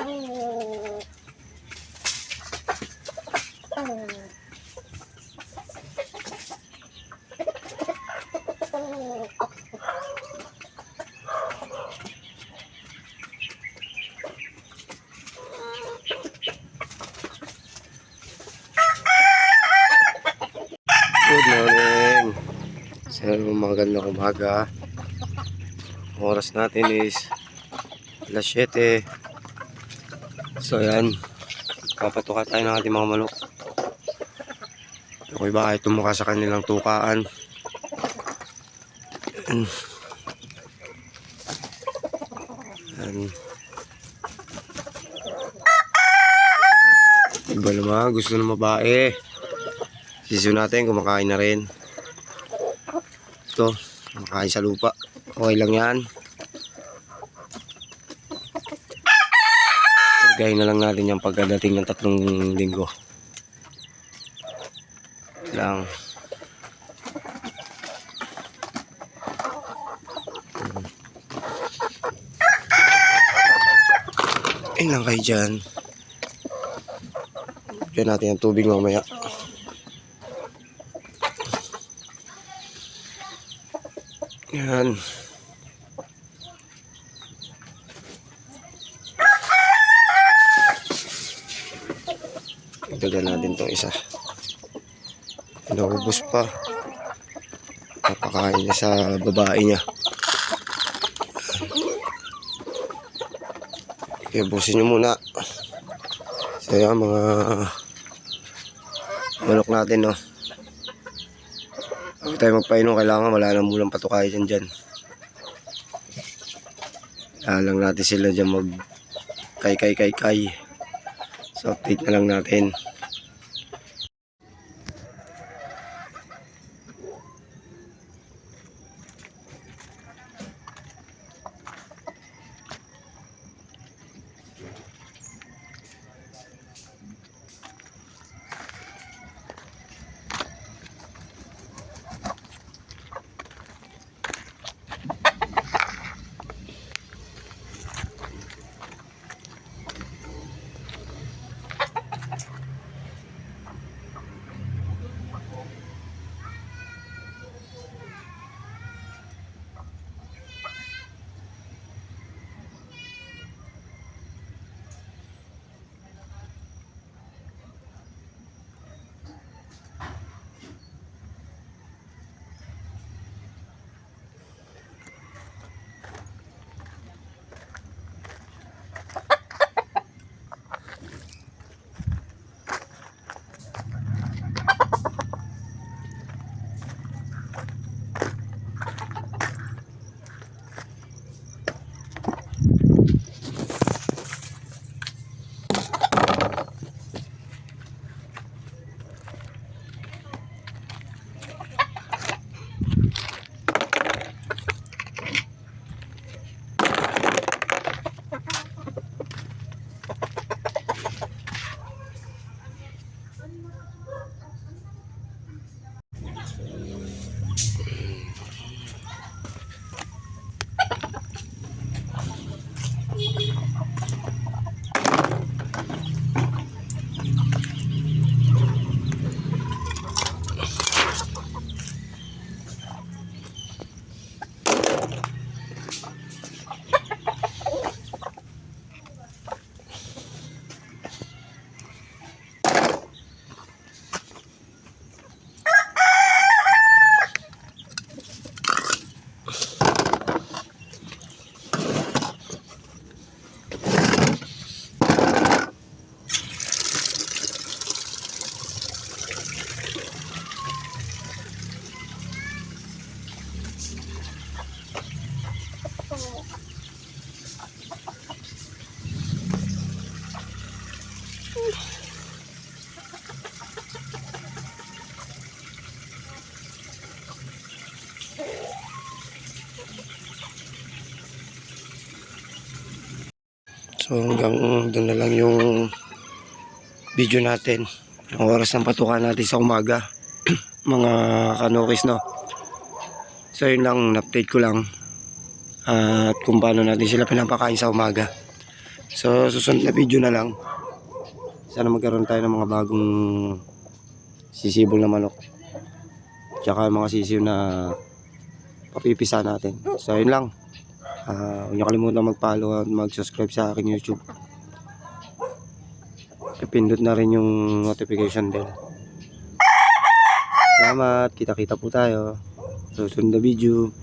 Good morning. Sa magandang umaga. Ang oras natin is alas 7. So yan, papatuka tayo ng ating mga manok. Ako'y bakit tumuka sa kanilang tukaan. Yan. Iba naman, gusto ng babae. Sisiyo natin, kumakain na rin. Ito, kumakain sa lupa. Okay lang yan. Pagkain na lang natin yung pagkadating ng 3 linggo. Lang. Ayun lang kayo dyan. Diyan natin ang tubig mamaya. Yan. Itagal natin itong isa. Naubos pa. Napakain niya sa babae niya. Iubusin nyo muna. So yan, mga manok natin, no. Bago tayo magpainom, kailangan wala nang mulang patukayan dyan. Lang natin sila dyan mag kay. So update na lang natin. So hanggang doon na lang yung video natin. Ang oras ng patukan natin sa umaga. Mga kanokis, no. So yun lang, update ko lang. At kung paano natin sila pinapakain sa umaga. So, susunod na video na lang. Sana magkaroon tayo ng mga bagong sisibol na manok. Tsaka mga sisiw na papipisa natin. So, yun lang. Huwag niyo kalimutan mag-follow at mag-subscribe sa aking YouTube. Pindot na rin yung notification bell. Salamat. Kita-kita po tayo. Susunod na video.